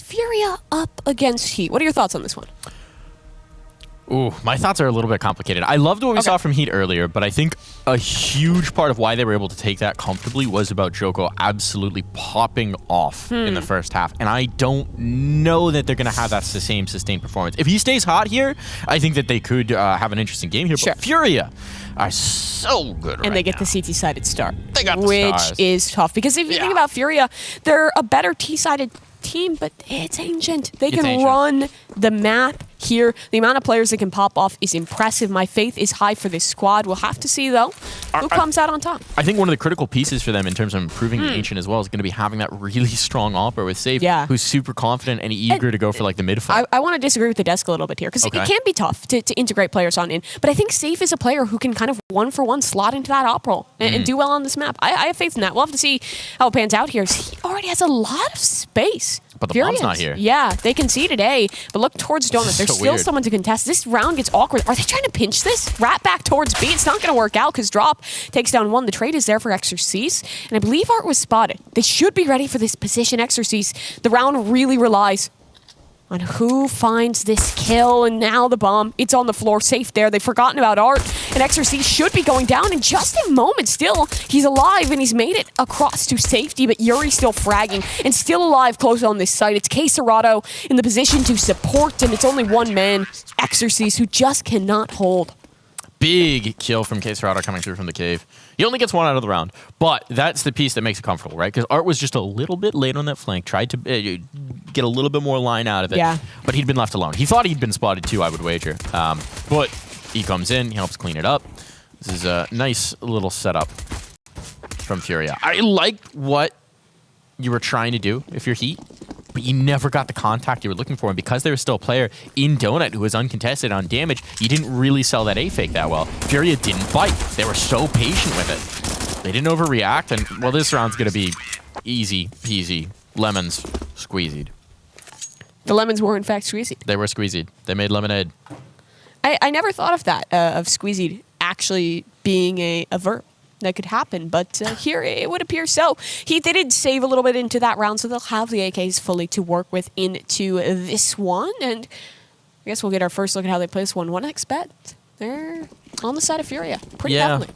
FURIA up against HEET. What are your thoughts on this one? Ooh, my thoughts are a little bit complicated. I loved what we saw from HEET earlier, but I think a huge part of why they were able to take that comfortably was about Joko absolutely popping off in the first half. And I don't know that they're going to have that same sustained performance. If he stays hot here, I think that they could have an interesting game here. Sure. But FURIA are so good right And they get now. the CT-sided start, They got the which stars. is tough. Because if you think about FURIA, they're a better T-sided team, but it's ancient. They can run the map here. The amount of players that can pop off is impressive. My faith is high for this squad. We'll have to see, though, who comes out on top. I think one of the critical pieces for them in terms of improving the Ancient as well is going to be having that really strong opera with Safe, who's super confident and eager to go for like the mid fight. I want to disagree with the desk a little bit here because it can be tough to integrate players on in, but I think Safe is a player who can kind of one-for-one slot into that opera and do well on this map. I have faith in that. We'll have to see how it pans out here. He already has a lot of space. But the bomb's not here. Yeah, they conceded A, but look towards Donut. There's still someone to contest. This round gets awkward. Are they trying to pinch this? Rat back towards B. It's not going to work out because Drop takes down one. The trade is there for Exorcise, and I believe Art was spotted. They should be ready for this position. Exorcise. The round really relies on who finds this kill, and now the bomb. It's on the floor, Safe there. They've forgotten about Art, and Exorcise should be going down in just a moment. Still, he's alive, and he's made it across to safety, but Yuri's still fragging, and still alive close on this site. It's Quesarado in the position to support, and it's only one man, Exorcise, who just cannot hold. Big kill from Quesarado coming through from the cave. He only gets one out of the round, but that's the piece that makes it comfortable, right? Because Art was just a little bit late on that flank, tried to get a little bit more line out of it, but he'd been left alone. He thought he'd been spotted too, I would wager. But he comes in, he helps clean it up. This is a nice little setup from FURIA. I like what you were trying to do if you're HEET, but you never got the contact you were looking for. And because there was still a player in Donut who was uncontested on damage, you didn't really sell that A-fake that well. FURIA didn't bite. They were so patient with it. They didn't overreact, and, well, this round's going to be easy peasy. Lemons squeezied. The lemons were, in fact, squeezied. They were squeezied. They made lemonade. I never thought of that, of squeezied actually being a verb that could happen, but here it would appear so. They did save a little bit into that round, so they'll have the AKs fully to work with into this one, and I guess we'll get our first look at how they play this one. 1xBet, they're on the side of FURIA pretty heavily.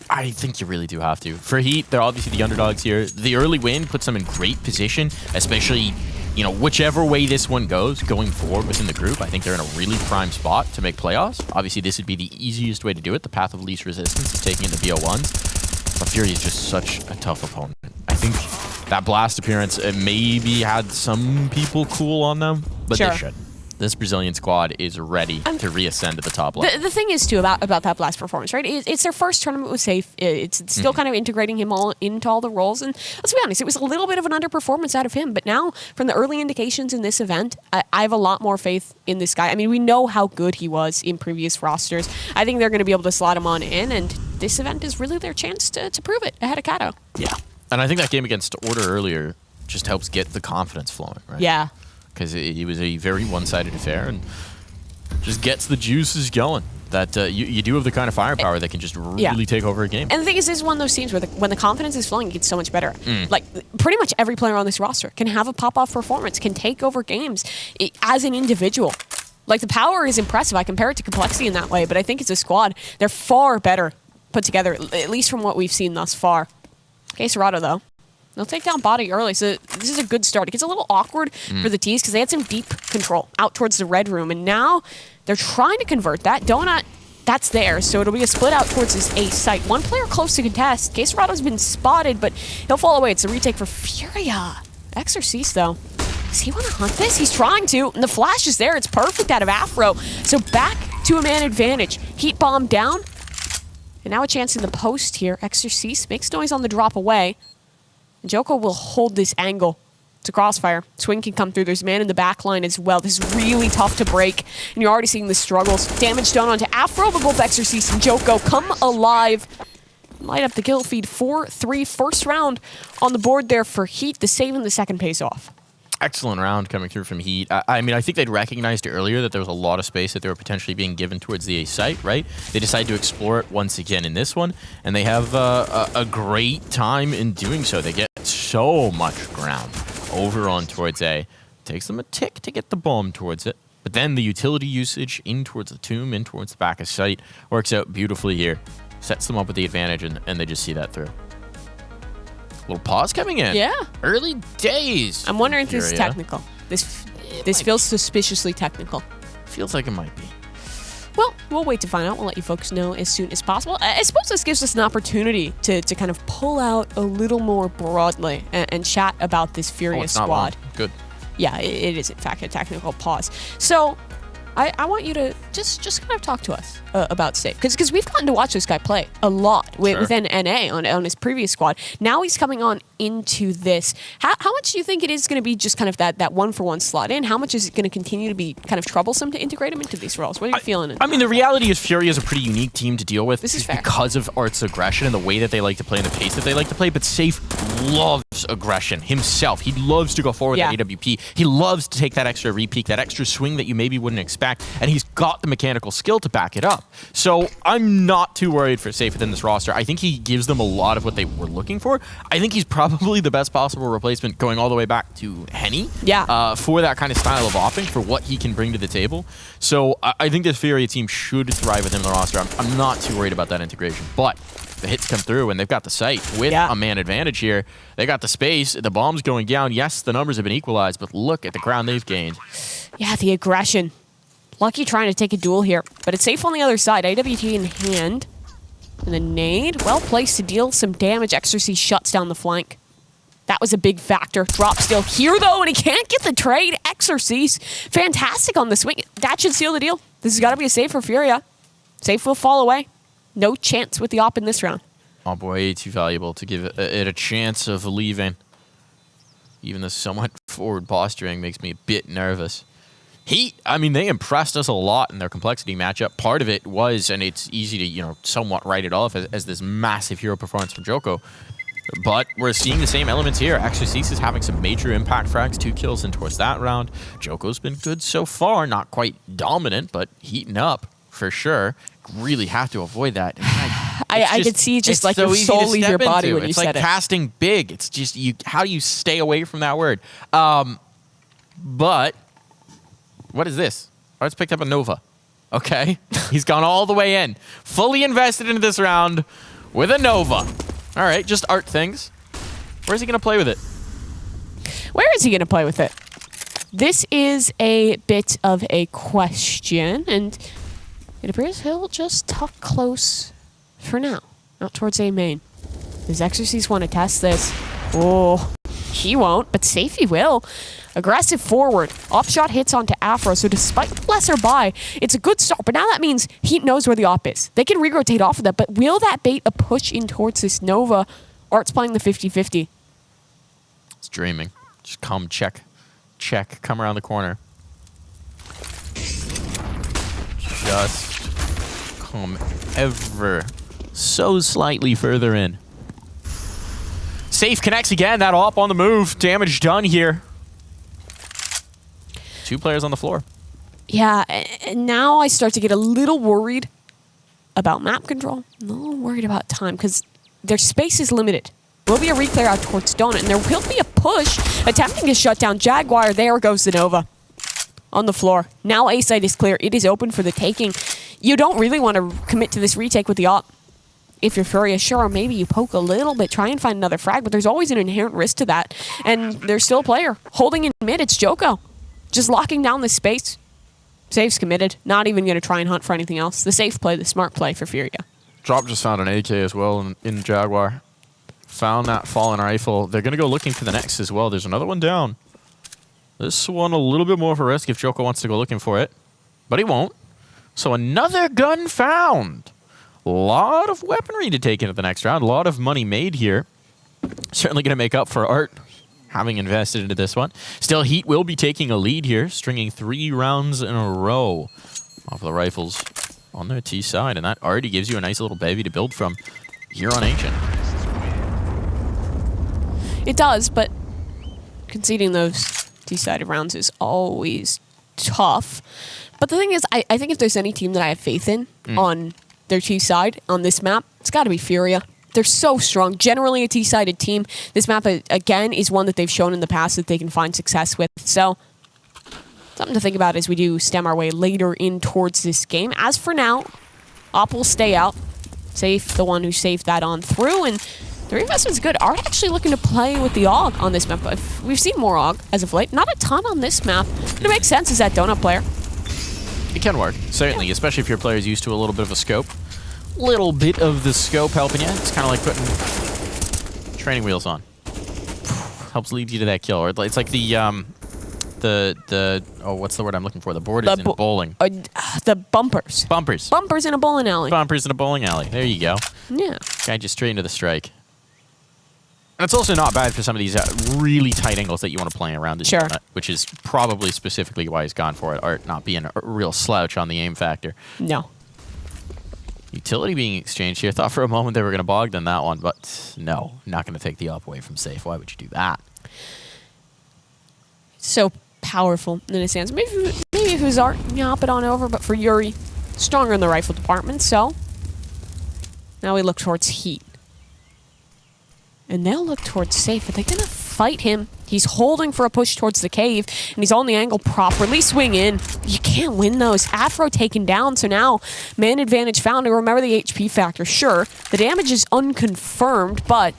I think you really do have to. For HEET, they're obviously the underdogs here. The early win puts them in great position, especially, you know, whichever way this one goes going forward within the group. I think they're in a really prime spot to make playoffs. Obviously, this would be the easiest way to do it. The path of least resistance is taking it to BO1s. But FURIA is just such a tough opponent. I think that Blast appearance maybe had some people cool on them, but they should. This Brazilian squad is ready to reascend to the top level. The thing is, too, about that Blast performance, right? It's their first tournament with Safe. It's still kind of integrating him all into all the roles. And let's be honest, it was a little bit of an underperformance out of him. But now, from the early indications in this event, I have a lot more faith in this guy. I mean, we know how good he was in previous rosters. I think they're going to be able to slot him on in. And this event is really their chance to prove it ahead of Kato. Yeah. And I think that game against Order earlier just helps get the confidence flowing, right? Yeah. Because it was a very one-sided affair and just gets the juices going. That you do have the kind of firepower that can just really take over a game. And the thing is, this is one of those teams where when the confidence is flowing, it gets so much better. Like, pretty much every player on this roster can have a pop-off performance, can take over games as an individual. Like, the power is impressive. I compare it to Complexity in that way, but I think it's a squad. They're far better put together, at least from what we've seen thus far. Quesarado, though. They'll take down Body early, so this is a good start. It gets a little awkward for the T's because they had some deep control out towards the red room, and now they're trying to convert that. Donut, that's there, so it'll be a split out towards this A site. One player close to contest. Quesarado's been spotted, but he'll fall away. It's a retake for FURIA. Exorcise, though. Does he want to hunt this? He's trying to, and the flash is there. It's perfect out of Afro. So back to a man advantage. Heat bomb down, and now a chance in the post here. Exorcise makes noise on the drop away. Joko will hold this angle to Crossfire. Swing can come through. There's a man in the back line as well. This is really tough to break, and you're already seeing the struggles. Damage done onto Afro, but both Exorcise and Joko come alive. Light up the kill feed. 4-3. First round on the board there for HEET. The save in the second pays off. Excellent round coming through from HEET. I mean, I think they'd recognized earlier that there was a lot of space that they were potentially being given towards the A site, right? They decided to explore it once again in this one, and they have a great time in doing so. They get so much ground over on towards A. Takes them a tick to get the bomb towards it. But then the utility usage in towards the tomb, in towards the back of site, works out beautifully here. Sets them up with the advantage, and they just see that through. Little pause coming in. Yeah. Early days. I'm wondering if this is technical. This feels suspiciously technical. Feels like it might be. Well, we'll wait to find out. We'll let you folks know as soon as possible. I suppose this gives us an opportunity to kind of pull out a little more broadly and chat about this FURIA squad. Long. Good. Yeah, it is in fact a technical pause. So I want you to just kind of talk to us about Safe. Because we've gotten to watch this guy play a lot within NA on his previous squad. Now he's coming on into this. How much do you think it is going to be just kind of that one-for-one slot in? How much is it going to continue to be kind of troublesome to integrate him into these roles? What are you feeling? I mean, the reality is FURIA is a pretty unique team to deal with. This is fair. Because of Art's aggression and the way that they like to play and the pace that they like to play. But Safe loves aggression himself. He loves to go forward at AWP. He loves to take that extra repeat, that extra swing that you maybe wouldn't expect. And he's got the mechanical skill to back it up. So I'm not too worried for Safe within this roster. I think he gives them a lot of what they were looking for. I think he's probably the best possible replacement going all the way back to Henny. Yeah. For that kind of style of opping, for what he can bring to the table. So I think this FURIA team should thrive with him in the roster. I'm not too worried about that integration. But the hits come through and they've got the site with a man advantage here. They got the space. The bomb's going down. Yes, the numbers have been equalized, but look at the ground they've gained. Yeah, the aggression. Lucky trying to take a duel here, but it's Safe on the other side. AWT in hand. And the nade, well placed to deal some damage. Exorcy shuts down the flank. That was a big factor. Drop still here, though, and he can't get the trade. Exorcy's fantastic on the swing. That should seal the deal. This has got to be a save for FURIA. Safe will fall away. No chance with the op in this round. Oh, boy, way too valuable to give it a chance of leaving. Even the somewhat forward posturing makes me a bit nervous. HEET, I mean, they impressed us a lot in their complexity matchup. Part of it was, and it's easy to, somewhat write it off as this massive hero performance from Joko. But we're seeing the same elements here. Exorcise is having some major impact frags, 2 kills in towards that round. Joko's been good so far, not quite dominant, but heating up for sure. Really have to avoid that. I could see just like your soul leave your body when you said it. It's like casting big. It's just, how do you stay away from that word? But what is this? Art's picked up a Nova. Okay. He's gone all the way in. Fully invested into this round with a Nova. All right, just Art things. Where's he going to play with it? Where is he going to play with it? This is a bit of a question, and it appears he'll just tuck close for now, out towards A main. Does Exorcise want to test this? Oh, he won't, but Safety will. Aggressive forward. Offshot hits onto Afro, so despite the lesser buy, it's a good start. But now that means HEET knows where the op is. They can re-rotate off of that, but will that bait a push in towards this Nova? Art's playing the 50-50. It's dreaming. Just come, check, come around the corner. Just come ever so slightly further in. Safe connects again. That op on the move. Damage done here. 2 players on the floor. Yeah, and now I start to get a little worried about map control. A little worried about time, because their space is limited. Will be a reclear out towards Donut, and there will be a push attempting to shut down Jaguar. There goes the Nova on the floor. Now A site is clear. It is open for the taking. You don't really want to commit to this retake with the op. If you're FURIA, sure, maybe you poke a little bit, try and find another frag, but there's always an inherent risk to that. And there's still a player holding in mid. It's Joko. Just locking down the space. Safe's committed. Not even going to try and hunt for anything else. The safe play, the smart play for FURIA. Drop just found an AK as well in Jaguar. Found that fallen rifle. They're going to go looking for the next as well. There's another one down. This one a little bit more of a risk if Joko wants to go looking for it. But he won't. So another gun found. A lot of weaponry to take into the next round. A lot of money made here. Certainly going to make up for Art having invested into this one. Still, HEET will be taking a lead here, stringing 3 rounds in a row off of the rifles on their T side. And that already gives you a nice little bevy to build from here on Ancient. It does, but conceding those T-sided rounds is always tough. But the thing is, I think if there's any team that I have faith in on their T-side on this map, it's got to be FURIA. they're so strong. Generally a T-sided team. This map, again, is one that they've shown in the past that they can find success with. So, something to think about as we do stem our way later in towards this game. As for now, Op will stay out. Safe, the one who saved that on through, and the reinvestment's good. Art actually looking to play with the AUG on this map. We've seen more AUG as of late. Not a ton on this map. But it makes sense as that donut player. It can work, certainly, especially if your player is used to a little bit of a scope. Little bit of the scope helping you. It's kind of like putting training wheels on. Helps lead you to that kill. Or it's like the oh, what's the word I'm looking for? The board is in bowling. The bumpers. Bumpers. Bumpers in a bowling alley. Bumpers in a bowling alley. There you go. Yeah. Guy just straight into the strike. And it's also not bad for some of these really tight angles that you want to play around the donut, which is probably specifically why he's gone for it. Art not being a real slouch on the aim factor. No. Utility being exchanged here. Thought for a moment they were going to bog them that one, but no. Not going to take the up away from safe. Why would you do that? So powerful in his hands. Maybe if it was Art, hop it on over, but for Yuri, stronger in the rifle department, so now we look towards HEET. And they'll look towards safe. Are they going to fight him? He's holding for a push towards the cave, and he's on the angle properly. Swing in. You can't win those. Afro taken down, so now man advantage found. And remember the HP factor. Sure, the damage is unconfirmed, but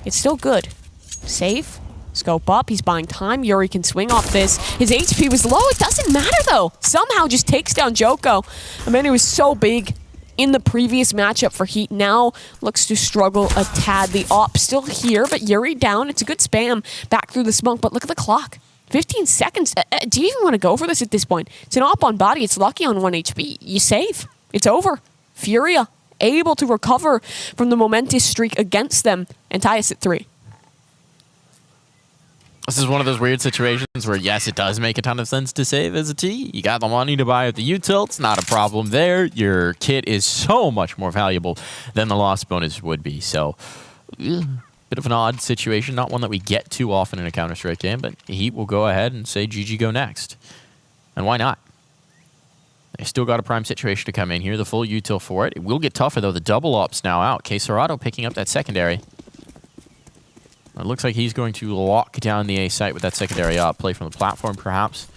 it's still good. Safe. Scope up. He's buying time. Yuri can swing off this. His HP was low. It doesn't matter, though. Somehow just takes down Joko. I mean, it was so big in the previous matchup for HEET. Now looks to struggle a tad. The op still here, but Yuri down. It's a good spam back through the smoke, but look at the clock. 15 seconds. Do you even want to go for this at this point? It's an op on body. It's lucky on 1 HP. You save. It's over. FURIA able to recover from the momentous streak against them and tie us at 3. This is one of those weird situations where, yes, it does make a ton of sense to save as a T. You got the money to buy with the utilts, not a problem there. Your kit is so much more valuable than the loss bonus would be. So, bit of an odd situation, not one that we get too often in a Counter-Strike game, but HEET will go ahead and say GG go next. And why not? They still got a prime situation to come in here, the full util for it. It will get tougher, though. The double op's now out. Quesorado picking up that secondary. It looks like he's going to lock down the A site with that secondary op. Play from the platform, perhaps.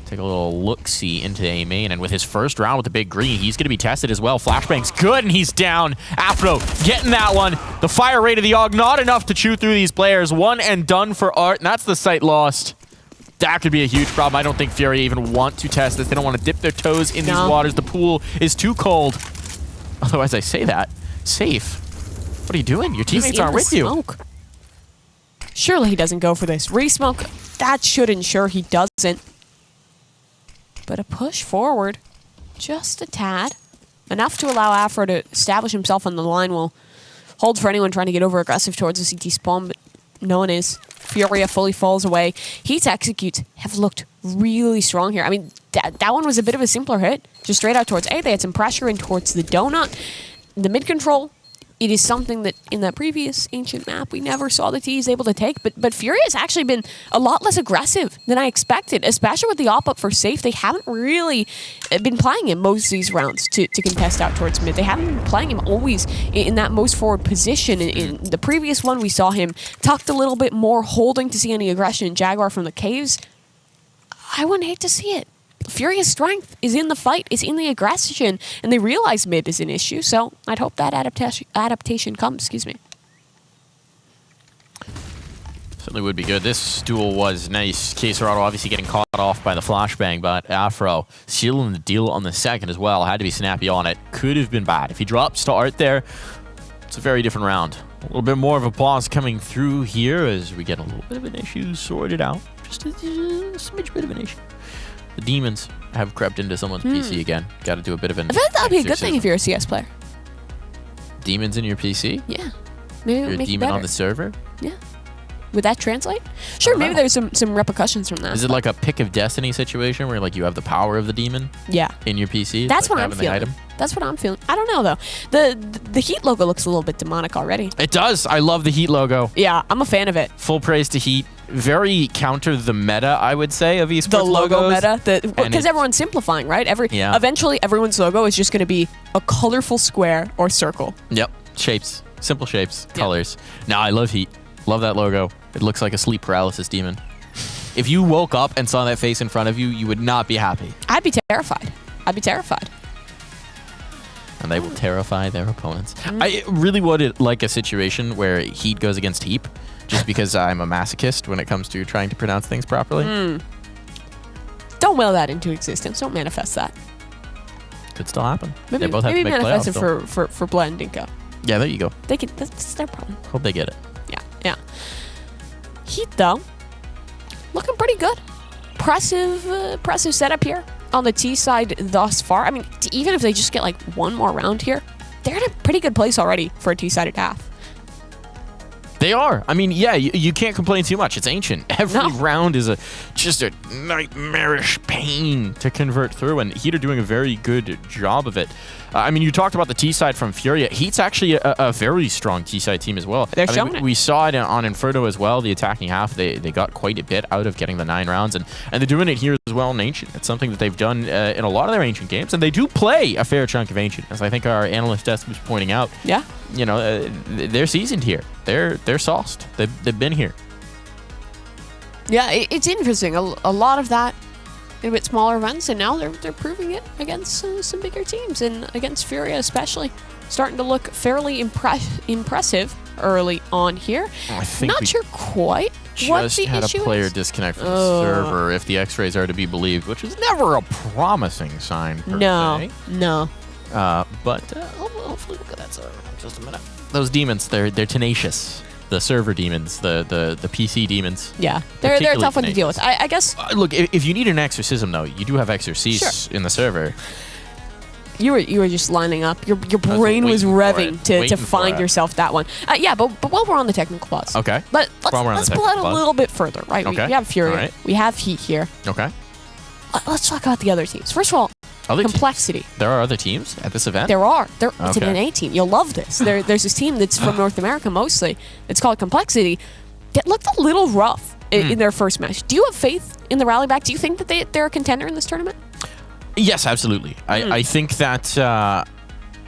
Take a little look-see into A main. And with his first round with the big green, he's going to be tested as well. Flashbang's good, and he's down. Afro getting that one. The fire rate of the AUG, not enough to chew through these players. One and done for Art, and that's the site lost. That could be a huge problem. I don't think FURIA even want to test this. They don't want to dip their toes in these waters. The pool is too cold. Although, as I say that, safe. What are you doing? Your teammates aren't with you. Surely he doesn't go for this. Re-smoke, that should ensure he doesn't. But a push forward, just a tad. Enough to allow Afro to establish himself on the line. Will hold for anyone trying to get over aggressive towards the CT spawn, but no one is. FURIA fully falls away. HEET's executes have looked really strong here. I mean, that one was a bit of a simpler hit. Just straight out towards A. They had some pressure in towards the donut. The mid-control, it is something that in that previous Ancient map we never saw the T's able to take, but FURIA has actually been a lot less aggressive than I expected, especially with the op up for safe. They haven't really been playing him most of these rounds to contest out towards mid. They haven't been playing him always in that most forward position. In the previous one, we saw him tucked a little bit more, holding to see any aggression in Jaguar from the caves. I wouldn't hate to see it. FURIA's strength is in the fight, is in the aggression, and they realize mid is an issue, so I'd hope that adaptation comes, excuse me. Certainly would be good. This duel was nice. Quesorado obviously getting caught off by the flashbang, but Afro sealing the deal on the second as well. Had to be snappy on it. Could have been bad. If he drops to Art there, it's a very different round. A little bit more of a pause coming through here as we get a little bit of an issue sorted out. Just a smidge bit of an issue. The demons have crept into someone's PC again. Got to do a bit of an I feel like that would be a good thing if you're a CS player. Demons in your PC? Yeah. Maybe you're a demon on the server? Yeah. Would that translate? Sure, maybe there's some repercussions from that. Is it like a pick of destiny situation where like you have the power of the demon? Yeah. In your PC? That's like what I'm feeling. That's what I'm feeling. I don't know though. The HEET logo looks a little bit demonic already. It does. I love the HEET logo. Yeah, I'm a fan of it. Full praise to HEET. very counter the meta, I would say, of esports The logo logos. meta, because everyone's simplifying, right? Eventually, everyone's logo is just going to be a colorful square or circle. Yep, shapes, simple shapes, colors. Now I love Heat. Love that logo. It looks like a sleep paralysis demon. If you woke up and saw that face in front of you, you would not be happy. I'd be terrified. And they will terrify their opponents. I really would like a situation where Heat goes against Heap, just because I'm a masochist when it comes to trying to pronounce things properly. Don't will that into existence. Don't manifest that. Could still happen. Maybe, they both have to make manifest it playoffs, for Bled and Dinko. Yeah, there you go. They can. That's their problem. Hope they get it. Yeah. Heat though, looking pretty good. Impressive setup here on the T side thus far. I mean, even if they just get like one more round here, they're in a pretty good place already for a two-sided half. They are. I mean, yeah, you can't complain too much. It's ancient. Every round is just a nightmarish pain to convert through, and Heat are doing a very good job of it. I mean, you talked about the T side from FURIA. Heat's actually a very strong T side team as well. They're showing it. We saw it on Inferno as well. The attacking half, they got quite a bit out of getting the 9 rounds, and they're doing it here as well in Ancient. It's something that they've done in a lot of their Ancient games, and they do play a fair chunk of Ancient, as I think our analyst desk was pointing out. Yeah. You know, they're seasoned here. They're sauced. They've been here. Yeah, it's interesting. A lot of that in a bit smaller events, and now they're proving it against some bigger teams, and against FURIA especially. Starting to look fairly impressive early on here. Not sure quite what the issue is. Just had a player disconnect from the server, if the X-rays are to be believed, which is never a promising sign per se. No. But hopefully we'll get that server in just a minute. Those demons, they're tenacious. The server demons, the PC demons. Yeah, they're a tough one to deal with. I guess. Look, if you need an exorcism, though, you do have exorcists in the server. You were just lining up. Your brain was revving to find yourself that one. Yeah, but while we're on the technical pause. Okay. But let's pull out a little bit further, right? Okay. We have FURIA. Right. We have Heat here. Okay. Let's talk about the other teams. First of all, complexity. Teams? There are other teams at this event? There are. It's an NA team. You'll love this. There's this team that's from North America mostly. It's called Complexity. That looked a little rough in their first match. Do you have faith in the rally back? Do you think that they're a contender in this tournament? Yes, absolutely. I think that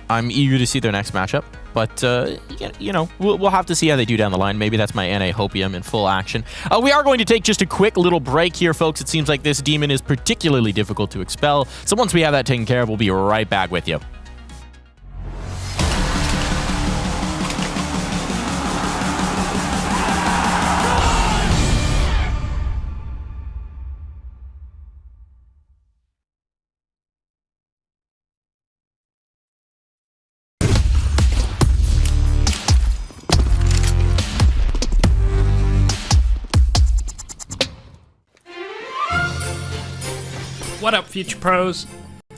I'm eager to see their next matchup. But, you know, we'll have to see how they do down the line. Maybe that's my NA hopium in full action. We are going to take just a quick little break here, folks. It seems like this demon is particularly difficult to expel. So once we have that taken care of, we'll be right back with you. What up, future pros?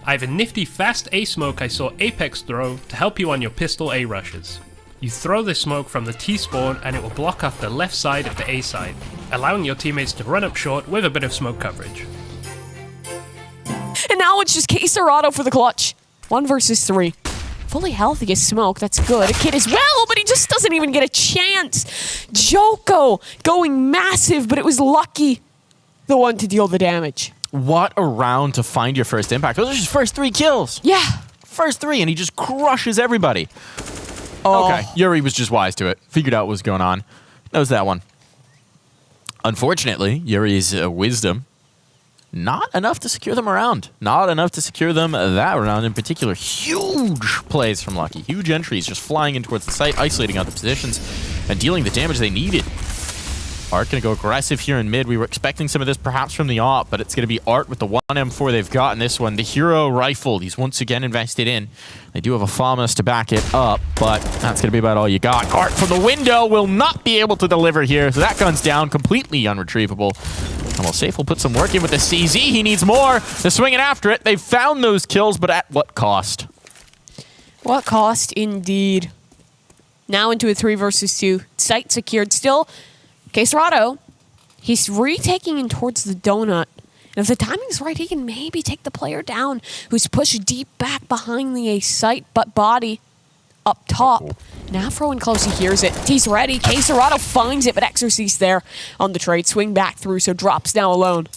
I have a nifty fast A smoke I saw Apex throw to help you on your pistol A rushes. You throw this smoke from the T spawn and it will block off the left side of the A side, allowing your teammates to run up short with a bit of smoke coverage. And now it's just Quesarado for the clutch. 1 versus 3. Fully healthy as smoke, that's good. A kid as well, but he just doesn't even get a chance. Joko going massive, but it was Lucky the one to deal the damage. What a round to find your first impact. Those are his first 3 kills. Yeah. First 3, and he just crushes everybody. Okay, Yuri was just wise to it. Figured out what was going on. Knows that one. Unfortunately, Yuri's wisdom, not enough to secure them around. Not enough to secure them that round in particular. Huge plays from Lucky. Huge entries, just flying in towards the site, isolating out the positions, and dealing the damage they needed. Art going to go aggressive here in mid. We were expecting some of this perhaps from the AWP, but it's going to be Art with the 1M4 they've got in this one. The hero rifle he's once again invested in. They do have a FAMAS to back it up, but that's going to be about all you got. Art from the window will not be able to deliver here, so that gun's down, completely unretrievable. Almost safe will put some work in with the CZ. He needs more. They're swinging after it. They've found those kills, but at what cost? What cost, indeed. Now into a 3 versus 2. Site secured still. Quesarado, he's retaking in towards the donut. And if the timing's right, he can maybe take the player down who's pushed deep back behind the A site, but body up top. And Afro in close, he hears it. He's ready. K-Serrato finds it, but Exorcist there on the trade. Swing back through, so drops now alone.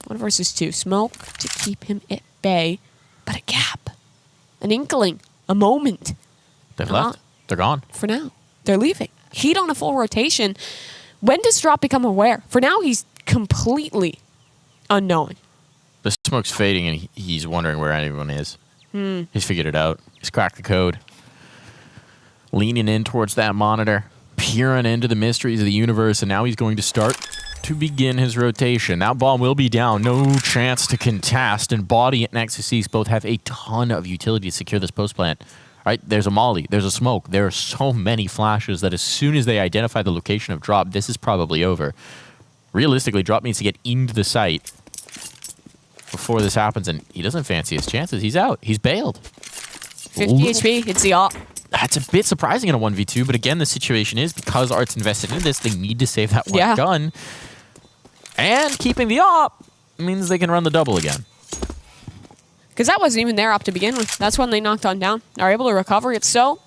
1 versus 2. Smoke to keep him at bay, but a gap. An inkling. A moment. They've left. They're gone. Uh-huh. For now. They're leaving. Heat on a full rotation. When does Drop become aware? For now, he's completely unknowing. The smoke's fading, and he's wondering where anyone is. He's figured it out. He's cracked the code. Leaning in towards that monitor, peering into the mysteries of the universe, and now he's going to start to begin his rotation. That bomb will be down. No chance to contest, and Body and Exorcist both have a ton of utility to secure this post plant. Right? There's a molly. There's a smoke. There are so many flashes that as soon as they identify the location of Drop, this is probably over. Realistically, Drop needs to get into the site before this happens, and he doesn't fancy his chances. He's out. He's bailed. 50 HP. It's the op. That's a bit surprising in a 1v2, but again, the situation is because Art's invested in this, they need to save that one gun. And keeping the op means they can run the double again. Because that wasn't even their op to begin with. That's when they knocked on down. Are able to recover it. So,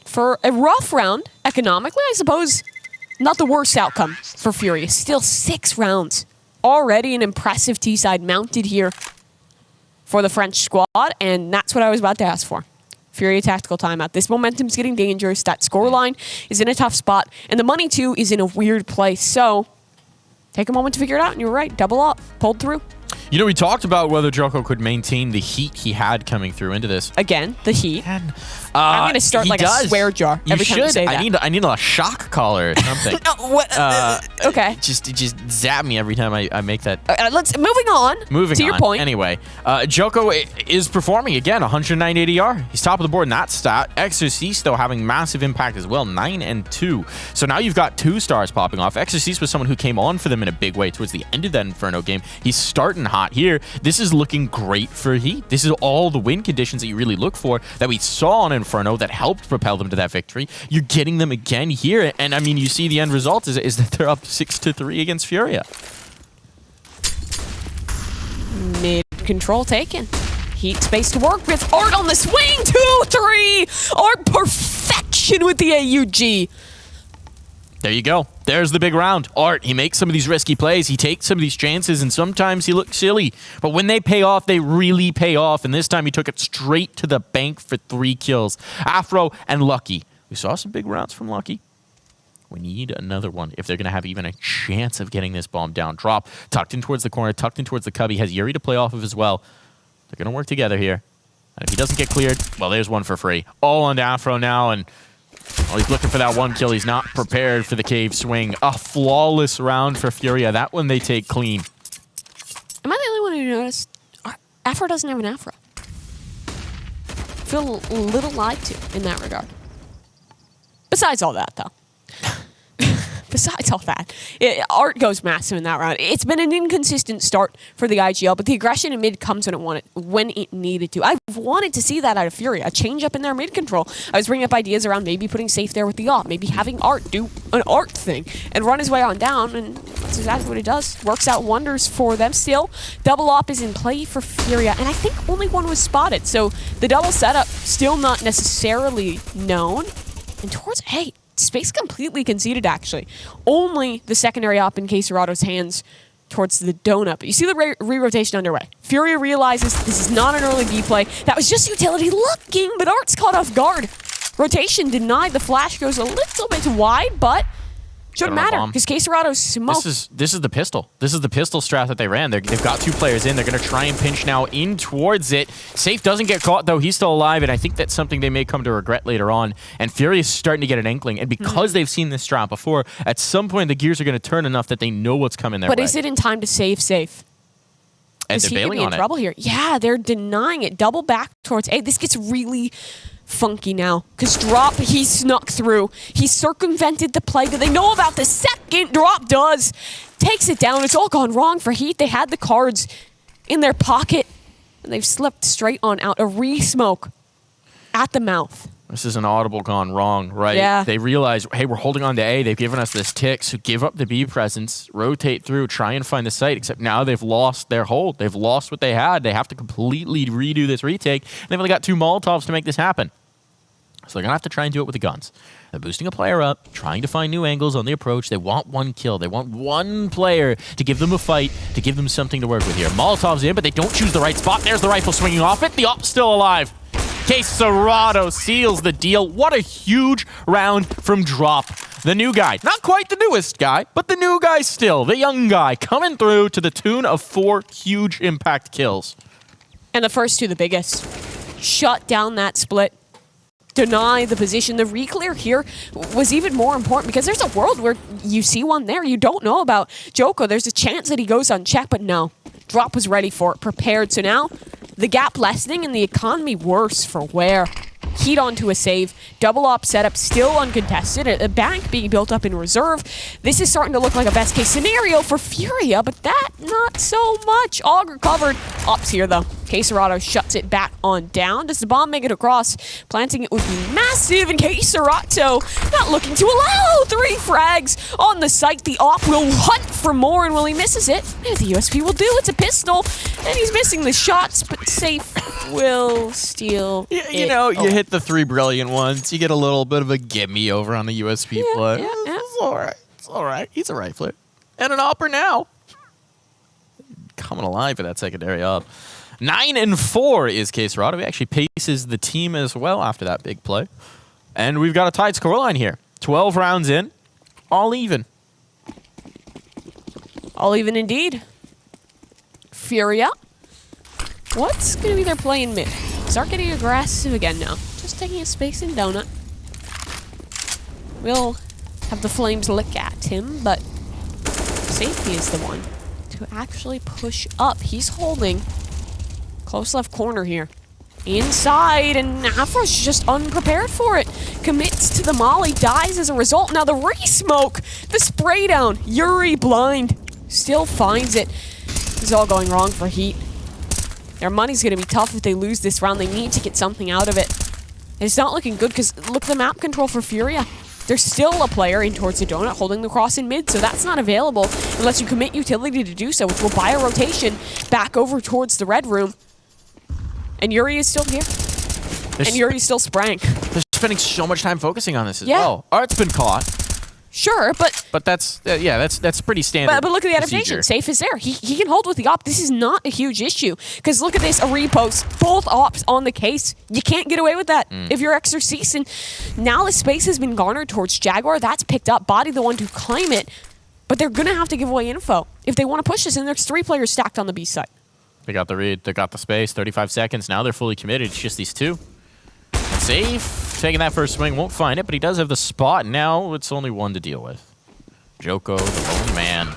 for a rough round, economically, I suppose, not the worst outcome for FURIA. Still 6 rounds. Already an impressive T-side mounted here for the French squad, and that's what I was about to ask for. FURIA tactical timeout. This momentum's getting dangerous. That scoreline is in a tough spot, and the money, too, is in a weird place. So, take a moment to figure it out, and you're right. Double up. Pulled through. You know, we talked about whether Joko could maintain the heat he had coming through into this. Again, the heat. And, I'm going to start like a swear jar every time you say that. I need a shock collar or something. Okay. Just zap me every time I make that. Moving on. To your point. Anyway, Joko is performing again, 190 ADR. He's top of the board in that stat. Exorcist, though, having massive impact as well, 9 and 2. So now you've got 2 stars popping off. Exorcist was someone who came on for them in a big way towards the end of that Inferno game. He's starting hot here. This is looking great for Heat. This is all the win conditions that you really look for that we saw on Inferno that helped propel them to that victory. You're getting them again here, and I mean, you see the end result is that they're up 6-3 against FURIA. Mid control taken. Heat space to work with. Art on the swing. 2-3. Art perfection with the AUG. There you go. There's the big round. Art, he makes some of these risky plays. He takes some of these chances, and sometimes he looks silly. But when they pay off, they really pay off. And this time he took it straight to the bank for 3 kills. Afro and Lucky. We saw some big rounds from Lucky. We need another one if they're going to have even a chance of getting this bomb down. Drop, tucked in towards the corner, tucked in towards the cubby. Has Yuri to play off of as well. They're going to work together here. And if he doesn't get cleared, well, there's one for free. All on Afro now, and well, he's looking for that 1 kill. He's not prepared for the cave swing. A flawless round for FURIA. That one they take clean. Am I the only one who noticed? Afro doesn't have an Afro. Feel a little lied to in that regard. Besides all that, though. Besides all that, Art goes massive in that round. It's been an inconsistent start for the IGL, but the aggression in mid comes when it needed to. I've wanted to see that out of FURIA, a change up in their mid control. I was bringing up ideas around maybe putting Safe there with the op, maybe having Art do an Art thing and run his way on down, and that's exactly what he does. Works out wonders for them still. Double op is in play for FURIA, and I think only one was spotted, so the double setup still not necessarily known. And towards, hey, space completely conceded, actually. Only the secondary op in K-Serrato's hands towards the donut. But you see the re-rotation underway. FURIA realizes this is not an early B play. That was just utility looking, but Art's caught off guard. Rotation denied. The flash goes a little bit wide, but shouldn't matter because K-Serrato's smoked. This is the pistol. This is the pistol strat that they ran. They've got 2 players in. They're going to try and pinch now in towards it. Safe doesn't get caught, though. He's still alive, and I think that's something they may come to regret later on. And FURIA is starting to get an inkling. And because they've seen this strat before, at some point the gears are going to turn enough that they know what's coming their way. But is it in time to save Safe? And they're bailing on it. Trouble here. Yeah, they're denying it. Double back towards A. This gets really funky now because Drop, he snuck through. He circumvented the play that they know about. The second Drop does. Takes it down. It's all gone wrong for Heat. They had the cards in their pocket and they've slipped straight on out. A re-smoke at the mouth. This is an audible gone wrong, right? Yeah. They realize, hey, we're holding on to A. They've given us this tick, so give up the B presence, rotate through, try and find the site, except now they've lost their hold. They've lost what they had. They have to completely redo this retake, and they've only got 2 Molotovs to make this happen. So they're going to have to try and do it with the guns. They're boosting a player up, trying to find new angles on the approach. They want one kill. They want one player to give them a fight, to give them something to work with here. Molotov's in, but they don't choose the right spot. There's the rifle swinging off it. The op's still alive. Quesarado seals the deal. What a huge round from Drop. The new guy. Not quite the newest guy, but the new guy still. The young guy coming through to the tune of 4 huge impact kills. And the first 2 the biggest. Shut down that split. Deny the position. The reclear here was even more important because there's a world where you see one there you don't know about. Joko, there's a chance that he goes unchecked, but no. Drop was ready for it, prepared. So now the gap lessening and the economy worse for where. Heat onto a save. Double op setup still uncontested. A bank being built up in reserve. This is starting to look like a best case scenario for FURIA, but that not so much. Auger covered. Ops here though. Quesarado shuts it back on down. Does the bomb make it across? Planting it would be massive, and Quesarado not looking to allow 3 frags on the site. The op will hunt for more, and when he misses it, the USP will do. It's a pistol, and he's missing the shots, but Safe will steal You know, you hit the 3 brilliant ones. You get a little bit of a gimme over on the USP play. Yeah. It's all right. It's all right. He's a rifler. And an opper now. Coming alive for that secondary up. 9-4 is Quesarado. He actually paces the team as well after that big play. And we've got a tied scoreline here. 12 rounds in. All even. All even indeed. FURIA. What's going to be their play in mid? Start getting aggressive again now. Just taking a space in donut. We'll have the Flames lick at him, but Safety is the one to actually push up. He's holding close left corner here. Inside, and Afro's just unprepared for it. Commits to the molly, dies as a result. Now the re-smoke, the spray down. Yuri blind, still finds it. This is all going wrong for Heat. Their money's going to be tough if they lose this round. They need to get something out of it. And it's not looking good because look at the map control for FURIA. There's still a player in towards the donut holding the cross in mid, so that's not available unless you commit utility to do so, which will buy a rotation back over towards the red room. And Yuri is still here. And Yuri's still spraying. They're spending so much time focusing on this as well. Art's been caught. Sure, but that's that's pretty standard. But look at the adaptation. Safe is there. He can hold with the op. This is not a huge issue. Because look at this, a repost. Both ops on the case. You can't get away with that if you're Exorcist. And now the space has been garnered towards Jaguar. That's picked up. Body the one to claim it. But they're going to have to give away info if they want to push this. And there's 3 players stacked on the B side. They got the read. They got the space. 35 seconds. Now they're fully committed. It's just these 2. And Safe, taking that first swing, won't find it, but he does have the spot. Now it's only 1 to deal with. Joko, the lone man.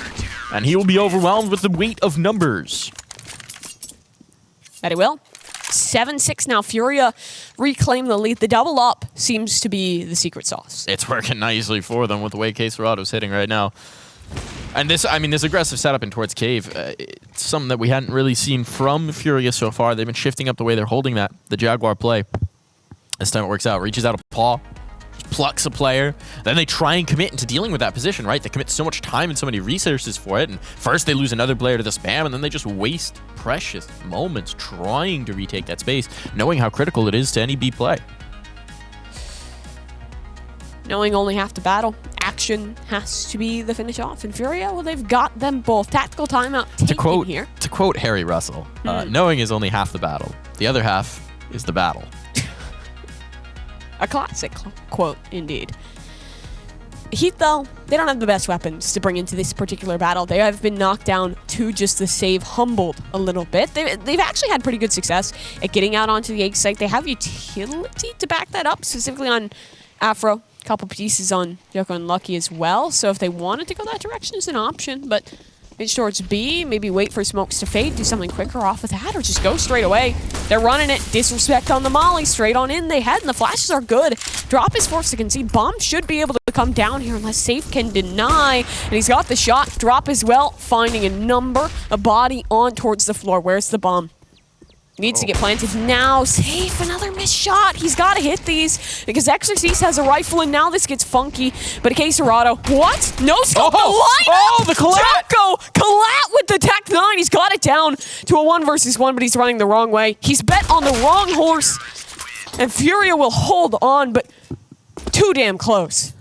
And he will be overwhelmed with the weight of numbers. That he will. 7-6 now. FURIA reclaim the lead. The double up seems to be the secret sauce. It's working nicely for them with the way Quesarado's hitting right now. And this, I mean, this aggressive setup in towards Cave, it's something that we hadn't really seen from FURIA so far. They've been shifting up the way they're holding that, the Jaguar play. This time it works out. Reaches out a paw, plucks a player. Then they try and commit into dealing with that position, right? They commit so much time and so many resources for it. And first they lose another player to the spam, and then they just waste precious moments trying to retake that space, knowing how critical it is to any B play. Knowing only half the battle, action has to be the finish off. And FURIA, well, they've got them both. Tactical timeout taken here. To quote Harry Russell, knowing is only half the battle. The other half is the battle. A classic quote, indeed. Heat, though, they don't have the best weapons to bring into this particular battle. They have been knocked down to just the save, humbled a little bit. They've actually had pretty good success at getting out onto the egg site. They have utility to back that up, specifically on Afro. A couple pieces on Joko and Lucky as well. So if they wanted to go that direction, it's an option. But mid towards B, maybe wait for smokes to fade, do something quicker off of that, or just go straight away. They're running it. Disrespect on the molly. Straight on in they head, and the flashes are good. Drop is forced to concede. Bomb should be able to come down here unless Safe can deny. And he's got the shot. Drop as well, finding a number, a body on towards the floor. Where's the bomb? Needs to get planted now. Safe, another missed shot. He's got to hit these because Exorcist has a rifle, and now this gets funky. But Quesarado, what? No scope, the lineup! Oh, the collat! Joko, collat with the Tech 9. He's got it down to a 1 versus 1, but he's running the wrong way. He's bet on the wrong horse. And FURIA will hold on, but too damn close.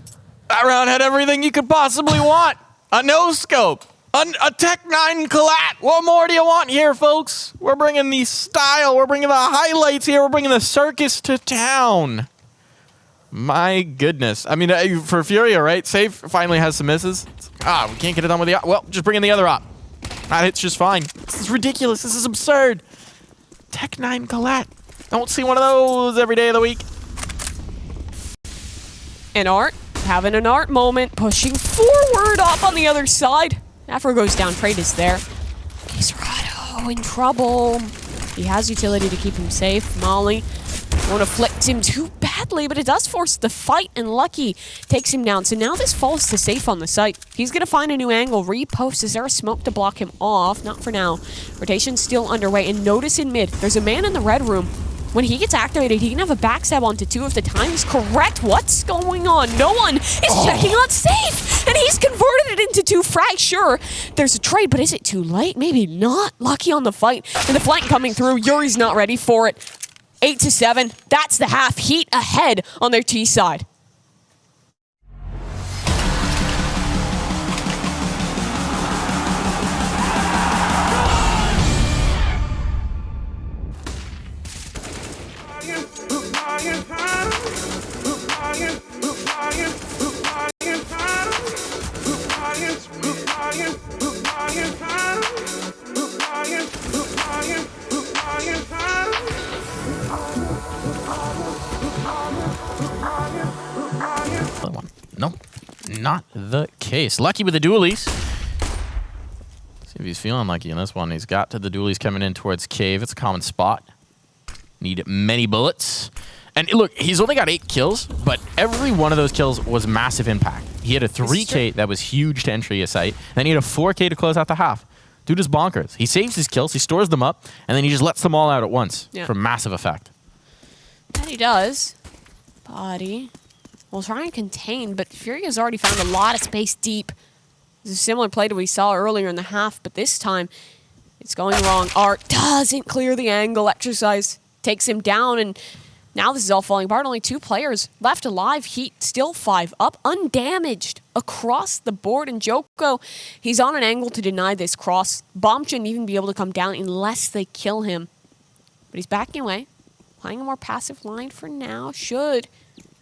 That round had everything you could possibly want. A no-scope. A Tech 9 collat. What more do you want here, folks? We're bringing the style. We're bringing the highlights here. We're bringing the circus to town. My goodness. I mean, for FURIA, right? Safe finally has some misses. We can't get it done with the... Well, just bring in the other op. That hits just fine. This is ridiculous. This is absurd. Tech 9 collat. Don't see one of those every day of the week. And Art, having an Art moment, pushing forward up on the other side. Afro goes down, trade is there. Caserado in trouble. He has utility to keep him safe. Molly won't afflict him too badly, but it does force the fight, and Lucky takes him down. So now this falls to safe on the site. He's going to find a new angle, repost. Is there a smoke to block him off? Not for now. Rotation's still underway, and notice in mid, there's a man in the red room. When he gets activated, he can have a backstab onto 2 if the time is correct. What's going on? No one is checking on safe, and he's converted it into 2 frags. Sure, there's a trade, but is it too late? Maybe not. Lucky on the fight, and the flank coming through. Yuri's not ready for it. 8-7. That's the half. Heat ahead on their T side. No, not the case. Lucky with the dualies. See if he's feeling lucky in this one. He's got to the dualies coming in towards cave. It's a common spot. Need many bullets. And look, he's only got 8 kills, but every one of those kills was massive impact. He had a 3K that was huge to entry a site. Then he had a 4K to close out the half. Dude is bonkers. He saves his kills, he stores them up, and then he just lets them all out at once for massive effect. That he does. Body. We'll try and contain, but FURIA's already found a lot of space deep. It's a similar play to what we saw earlier in the half, but this time it's going wrong. Art doesn't clear the angle. Exercise takes him down, and now this is all falling apart. Only 2 players left alive. Heat still 5 up, undamaged across the board. And Joko, he's on an angle to deny this cross. Bomb shouldn't even be able to come down unless they kill him. But he's backing away, playing a more passive line for now. Should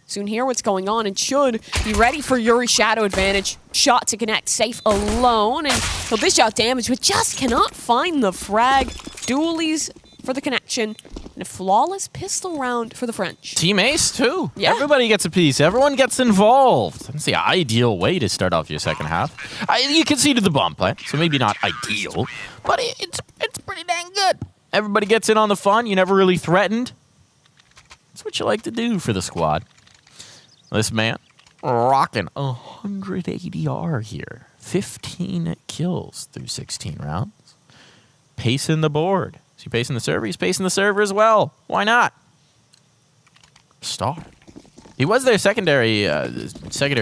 soon hear what's going on and should be ready for Yuri's shadow advantage. Shot to connect, safe alone, and he'll dish out damage, but just cannot find the frag. Dualies for the connection, and a flawless pistol round for the French. Team ace, too. Yeah. Everybody gets a piece. Everyone gets involved. That's the ideal way to start off your second half. You conceded the bomb play, so maybe not ideal, but it's pretty dang good. Everybody gets in on the fun. You never really threatened. That's what you like to do for the squad. This man rocking 100 ADR here. 15 kills through 16 rounds. Pacing the board. Is he pacing the server? He's pacing the server as well. Why not? Star. He was their secondary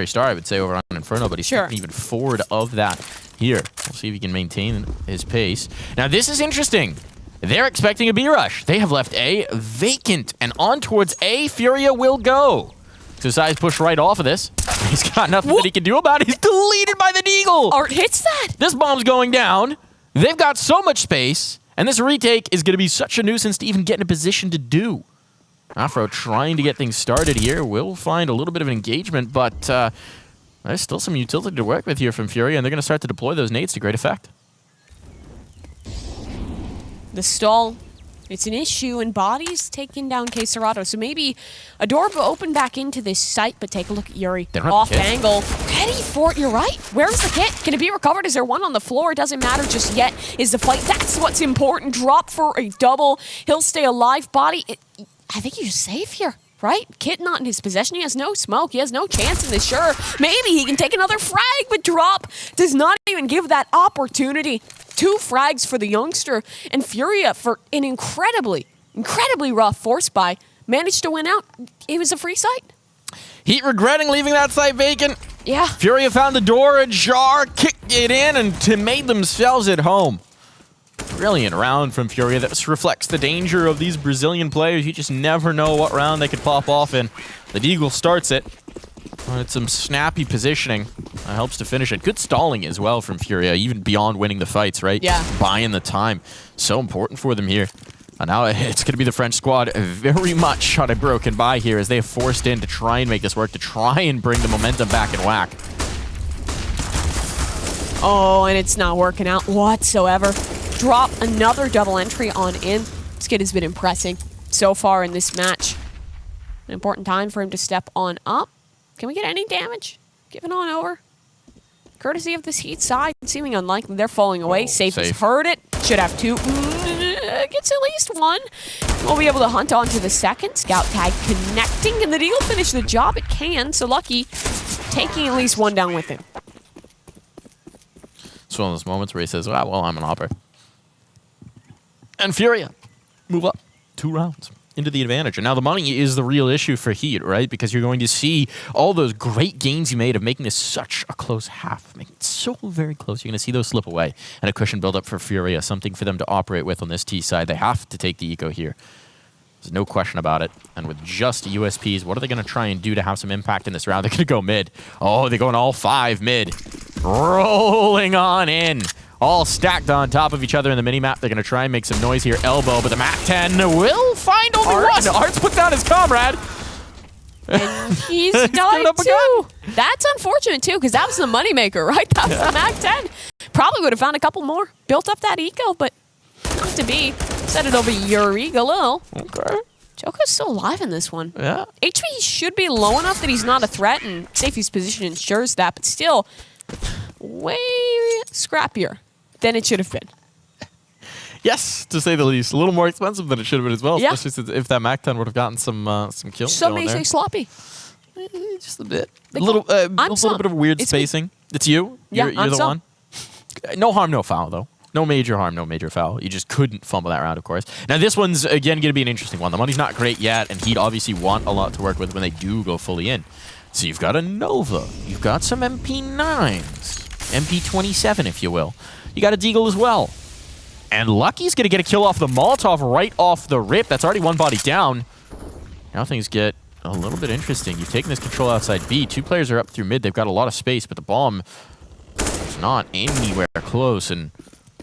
star, I would say, over on Inferno, but he's even forward of that here. We'll see if he can maintain his pace. Now, this is interesting. They're expecting a B rush. They have left A vacant, and on towards A, FURIA will go. Decides push right off of this. He's got nothing that he can do about it. He's deleted by the Deagle. Art hits that. This bomb's going down. They've got so much space, and this retake is going to be such a nuisance to even get in a position to do. Afro trying to get things started here. Will find a little bit of engagement, but there's still some utility to work with here from FURIA, and they're going to start to deploy those nades to great effect. The stall. It's an issue, and Body's taking down Caserado. So maybe a door will open back into this site, but take a look at Yuri. Off angle. Ready for it, you're right. Where's the kit? Can it be recovered? Is there one on the floor? It doesn't matter just yet. Is the fight? That's what's important. Drop for a double. He'll stay alive. Body, I think he's safe here, right? Kit not in his possession. He has no smoke. He has no chance in this. Sure, maybe he can take another frag, but Drop does not even give that opportunity. 2 frags for the youngster, and FURIA for an incredibly rough force buy managed to win out. It was a free site. Heat regretting leaving that site vacant. Yeah. FURIA found the door ajar, kicked it in, and made themselves at home. brilliant round from FURIA. That reflects the danger of these Brazilian players. You just never know what round they could pop off in. The Deagle starts it. It's some snappy positioning. Helps to finish it. Good stalling as well from FURIA, even beyond winning the fights, right? Yeah. Buying the time. So important for them here. And now it's going to be the French squad very much on a broken bye here as they have forced in to try and make this work, to try and bring the momentum back in whack. Oh, and it's not working out whatsoever. Drop another double entry on in. This kid has been impressing so far in this match. An important time for him to step on up. Can we get any damage? Give it on over. Courtesy of this Heat side, seeming unlikely. They're falling away. Safe has heard it. Should have two. Gets at least one. We'll be able to hunt on to the second. Scout tag connecting, and the Deagle finish the job. It can, so Lucky taking at least one down with him. It's one of those moments where he says, well, I'm an hopper. And FURIA move up 2 rounds into the advantage. And now the money is the real issue for HEET, right? Because you're going to see all those great gains you made of making this such a close half, making it so very close. You're going to see those slip away. And a cushion build up for FURIA, something for them to operate with on this T side. They have to take the eco here. There's no question about it. And with just USPs, what are they going to try and do to have some impact in this round? They're going to go mid. Oh, they're going all 5 mid. Rolling on in. All stacked on top of each other in the minimap. They're going to try and make some noise here. Elbow, but the MAC-10 will find only one. Art's put down his comrade. And he's died too. That's unfortunate too, because that was the moneymaker, right? That was the MAC-10. Probably would have found a couple more. Built up that eco, but not to be. Said it'll be Yuri Galil. Okay. Joko's still alive in this one. Yeah. HP should be low enough that he's not a threat, and Safety's position ensures that, but still way scrappier than it should have been. Yes, to say the least. A little more expensive than it should have been as well, Yeah. especially if that MAC-10 would have gotten some kills. Some may say sloppy. Just a bit. A little bit of weird spacing. It's you? Yeah, You're the one? No harm, no foul, though. No major harm, no major foul. You just couldn't fumble that round, of course. Now, this one's, again, going to be an interesting one. The money's not great yet, and Heat obviously want a lot to work with when they do go fully in. So you've got a Nova. You've got some MP9s. MP27, if you will. You got a Deagle as well. And Lucky's going to get a kill off the Molotov right off the rip. That's already one body down. Now things get a little bit interesting. You've taken this control outside B. 2 players are up through mid. They've got a lot of space, but the bomb is not anywhere close. And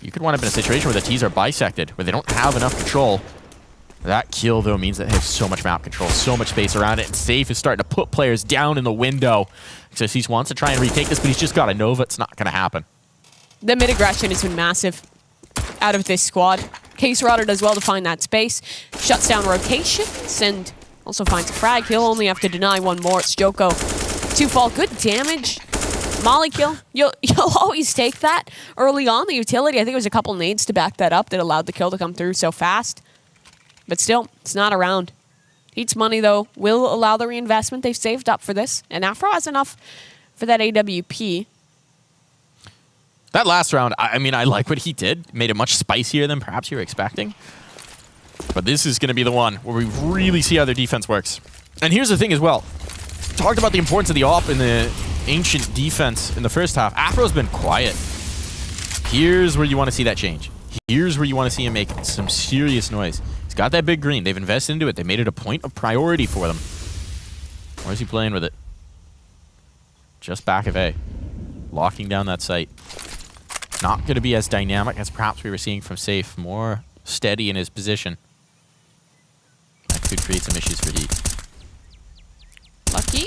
you could wind up in a situation where the T's are bisected, where they don't have enough control. That kill, though, means that they have so much map control, so much space around it, and Safe is starting to put players down in the window. So he wants to try and retake this, but he's just got a Nova. It's not going to happen. The mid-aggression has been massive out of this squad. Case Rotter does well to find that space, shuts down rotations, and also finds a frag. He'll only have to deny one more. It's Joko. 2 fall, good damage. Molly kill. You'll always take that early on. The utility, I think it was a couple nades to back that up that allowed the kill to come through so fast. But still, it's not around. Heat's money, though, will allow the reinvestment they've saved up for this. And Afro has enough for that AWP. That last round, I mean, I like what he did. Made it much spicier than perhaps you were expecting. But this is going to be the one where we really see how their defense works. And here's the thing as well. Talked about the importance of the AWP in the Ancient defense in the first half. Afro's been quiet. Here's where you want to see that change. Here's where you want to see him make some serious noise. He's got that big green. They've invested into it. They made it a point of priority for them. Where's he playing with it? Just back of A. Locking down that site. Not going to be as dynamic as perhaps we were seeing from Safe. More steady in his position. That could create some issues for Heat. Lucky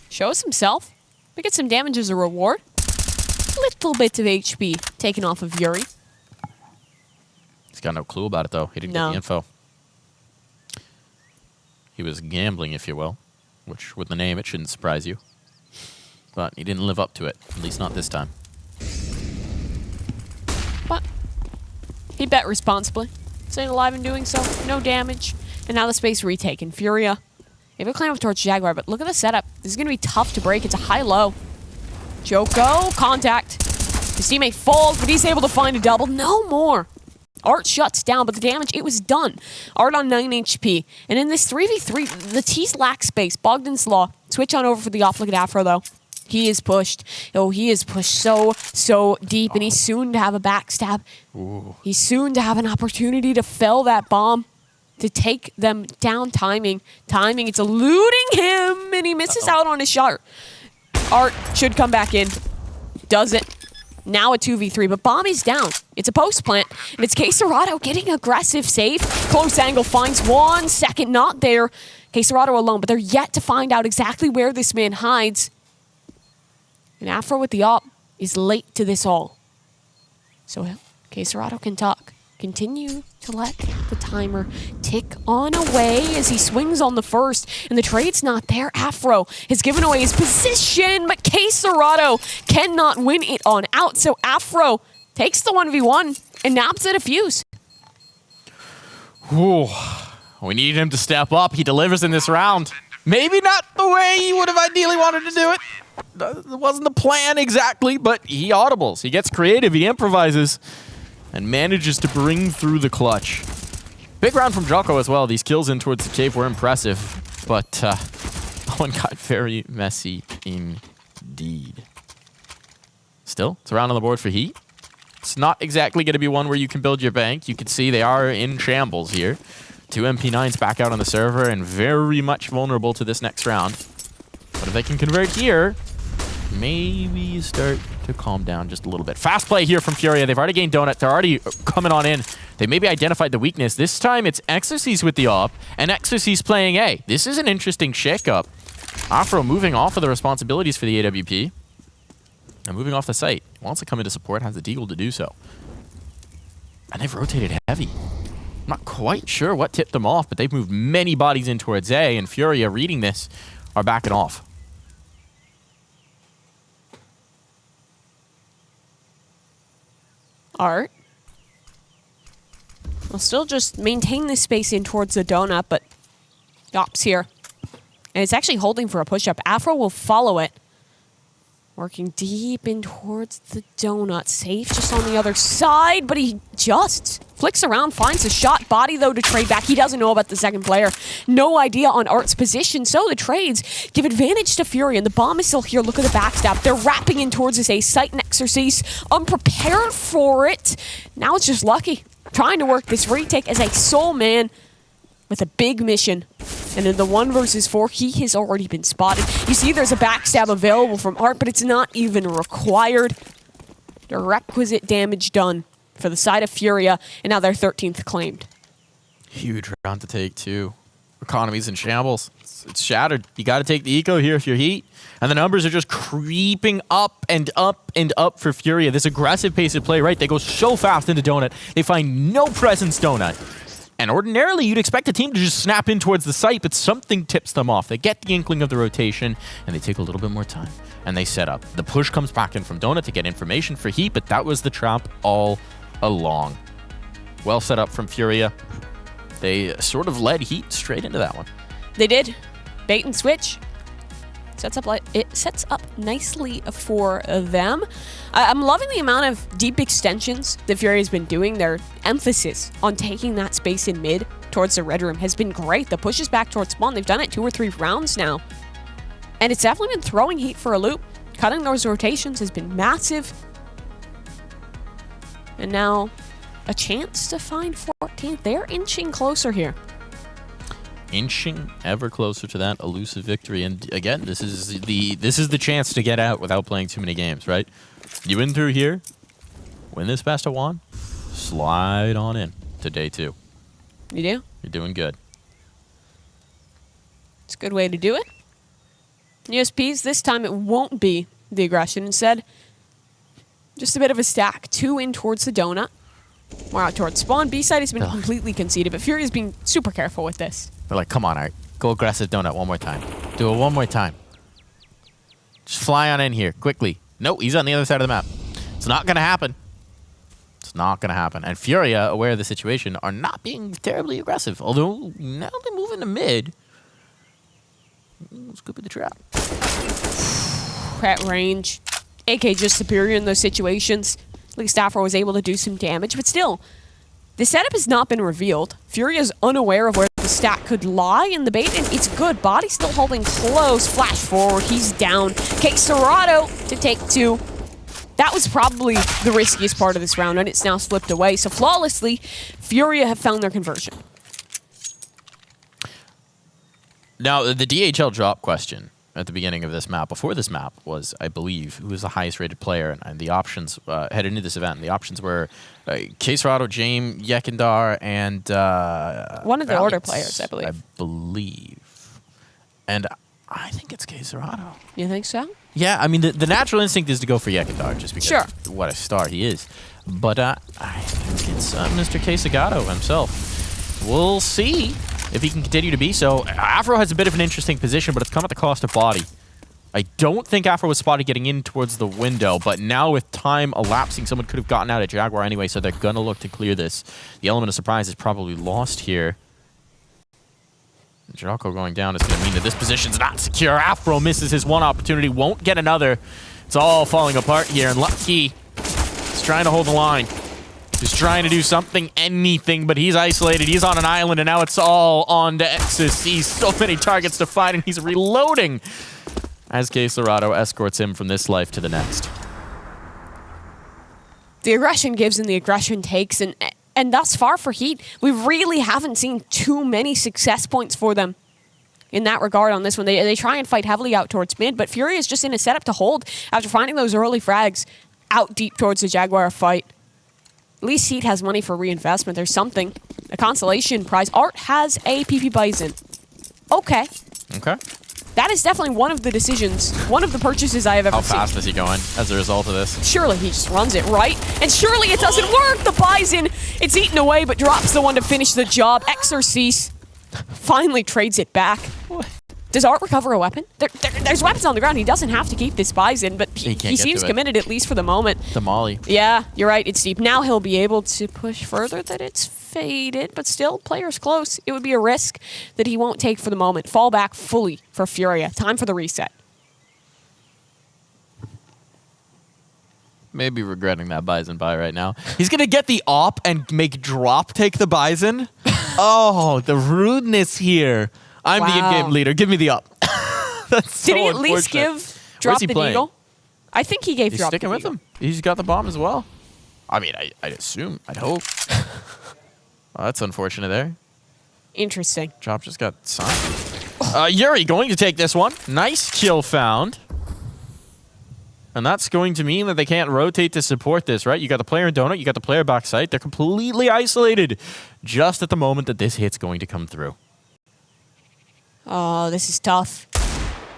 shows himself. We get some damage as a reward. Little bit of HP taken off of Yuri. He's got no clue about it, though. He didn't get the info. He was gambling, if you will. Which, with the name, it shouldn't surprise you. But he didn't live up to it. At least not this time. But he bet responsibly. Staying alive in doing so. No damage. And now the space retaken. FURIA. Maybe a climb up towards Jaguar, but look at the setup. This is going to be tough to break. It's a high-low. Joko, contact. His teammate falls, but he's able to find a double. No more. Art shuts down, but the damage, it was done. Art on 9 HP. And in this 3v3, the T's lack space. Bogdan's Law. Switch on over for the off. Look at Afro, though. He is pushed. Oh, he is pushed so deep, and he's soon to have a backstab. Ooh. He's soon to have an opportunity to fell that bomb, to take them down. Timing, it's eluding him, and he misses out on his shot. Art should come back in. Doesn't. Now a 2v3, but bomb is down. It's a post plant, and it's Queserado getting aggressive save. Close angle finds 1 second, not there. Queserado alone, but they're yet to find out exactly where this man hides. And Afro with the op is late to this all. So Queserado can talk. Continue to let the timer tick on away as he swings on the first, and the trade's not there. Afro has given away his position, but Queserado cannot win it on out. So Afro takes the 1v1 and naps at a fuse. Ooh. We need him to step up. He delivers in this round. Maybe not the way he would have ideally wanted to do it. It wasn't the plan exactly, but he audibles. He gets creative, he improvises, and manages to bring through the clutch. Big round from Jocko as well. These kills in towards the cave were impressive, but one got very messy indeed. Still, it's a round on the board for HEET. It's not exactly going to be one where you can build your bank. You can see they are in shambles here. 2 MP9s back out on the server and very much vulnerable to this next round. But if they can convert here, maybe you start to calm down just a little bit. Fast play here from FURIA. They've already gained Donut. They're already coming on in. They maybe identified the weakness. This time it's Exorcist with the op and Exorcist playing A. This is an interesting shakeup. Afro moving off of the responsibilities for the AWP and moving off the site. Wants to come into support, has the deagle to do so. And they've rotated heavy. I'm not quite sure what tipped them off, but they've moved many bodies in towards A, and FURIA reading this are backing off. Art will still just maintain this space in towards the donut, but Ops here. And it's actually holding for a push-up. Afro will follow it. Working deep in towards the donut. Safe just on the other side, but he just flicks around, finds a shot. Body, though, to trade back. He doesn't know about the second player. No idea on Art's position, so the trades give advantage to FURIA, and the bomb is still here. Look at the backstab. They're wrapping in towards this ace. Sight and Exorcist unprepared for it. Now it's just Lucky trying to work this retake as a sole man with a big mission. And in the 1 versus 4, he has already been spotted. You see there's a backstab available from Art, but it's not even required. The requisite damage done for the side of FURIA, and now their 13th claimed. Huge round to take, too. Economy's in shambles. It's shattered. You got to take the eco here if you're HEET. And the numbers are just creeping up and up and up for FURIA. This aggressive pace of play, right? They go so fast into Donut. They find no presence Donut. And ordinarily, you'd expect a team to just snap in towards the site, but something tips them off. They get the inkling of the rotation, and they take a little bit more time, and they set up. The push comes back in from Donut to get information for HEET, but that was the trap all along. Well set up from FURIA. They sort of led HEET straight into that one. They did. Bait and switch. It sets up nicely for them. I'm loving the amount of deep extensions that FURIA's been doing. Their emphasis on taking that space in mid towards the red room has been great. The push is back towards spawn. They've done it 2 or 3 rounds now. And it's definitely been throwing HEET for a loop. Cutting those rotations has been massive. And now a chance to find 14th. They're inching closer here. Inching ever closer to that elusive victory. And again, this is the chance to get out without playing too many games, right? You win through here, win this best of 1, slide on in to day 2. You do? You're doing good. It's a good way to do it. USPs, this time it won't be the aggression. Instead, just a bit of a stack. 2 in towards the donut. More out towards spawn. B-side has been completely conceded, but FURIA's being super careful with this. They're like, come on, Art. Go aggressive donut one more time. Do it one more time. Just fly on in here, quickly. No, he's on the other side of the map. It's not going to happen. It's not going to happen. And FURIA, aware of the situation, are not being terribly aggressive. Although, now they move into mid. This could be the trap. At range. AK just superior in those situations. At least Afro was able to do some damage, but still, the setup has not been revealed. FURIA's unaware of where the stack could lie in the bait, and it's good. Body still holding close. Flash forward. He's down. Serato to take 2. That was probably the riskiest part of this round, and it's now slipped away. So flawlessly, FURIA have found their conversion. Now, the DHL drop question at the beginning of this map, before this map, was, I believe, who was the highest rated player, and the options headed into this event. And the options were Serato, James, Yekindar, and one of the Valiance, order players, I believe. And I think it's Serato. You think so? Yeah, I mean, the natural instinct is to go for Yekindar, just because what a star he is. But I think it's Mr. Serato himself. We'll see if he can continue to be so. Afro has a bit of an interesting position, but it's come at the cost of body. I don't think Afro was spotted getting in towards the window, but now with time elapsing, someone could have gotten out at Jaguar anyway, so they're going to look to clear this. The element of surprise is probably lost here. Jocko going down is going to mean that this position's not secure. Afro misses his one opportunity, won't get another. It's all falling apart here, and Lucky is trying to hold the line. He's trying to do something, anything, but he's isolated. He's on an island, and now it's all on to Exus. He's so many targets to fight, and he's reloading as Serato escorts him from this life to the next. The aggression gives and the aggression takes, and thus far for HEET, we really haven't seen too many success points for them in that regard on this one. They try and fight heavily out towards mid, but FURIA is just in a setup to hold after finding those early frags out deep towards the Jaguar fight. At least HEET has money for reinvestment. There's something. A consolation prize. Art has a PP Bison. Okay. Okay. That is definitely one of the decisions, one of the purchases I have ever seen. How fast is he going as a result of this? Surely he just runs it right, and surely it doesn't work! The Bison, it's eaten away, but drops the one to finish the job. Exorcise finally trades it back. What? Does Art recover a weapon? There's weapons on the ground. He doesn't have to keep this Bison, but he seems committed, at least for the moment. The Molly. Yeah, you're right, it's deep. Now he'll be able to push further that it's faded, but still, player's close. It would be a risk that he won't take for the moment. Fall back fully for FURIA. Time for the reset. Maybe regretting that Bison buy right now. He's going to get the op and make drop take the Bison. Oh, the rudeness here. I'm the in-game leader. Give me the up. That's Did he at least give drop the needle? I think he gave He's drop sticking the with needle. him. He's got the bomb as well. I mean, I'd assume. I'd hope. Oh, that's unfortunate there. Interesting. Chop just got signed. Yuri going to take this one. Nice kill found. And that's going to mean that they can't rotate to support this, right? You got the player in Donut, you got the player backside. They're completely isolated just at the moment that this hit's going to come through. Oh, this is tough.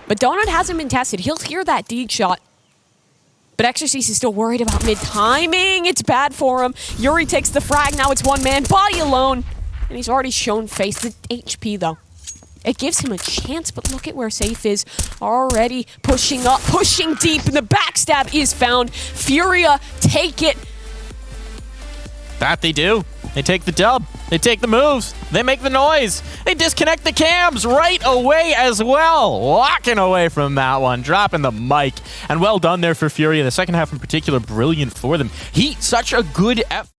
But Donut hasn't been tested. He'll hear that deed shot. But Exorcise is still worried about mid-timing. It's bad for him. Yuri takes the frag. Now it's one man. Body alone. And he's already shown face. The HP, though. It gives him a chance, but look at where Safe is. Already pushing up, pushing deep, and the backstab is found. FURIA take it. That they do. They take the dub. They take the moves. They make the noise. They disconnect the cams right away as well. Walking away from that one. Dropping the mic. And well done there for FURIA. The second half in particular, brilliant for them. HEET, such a good effort.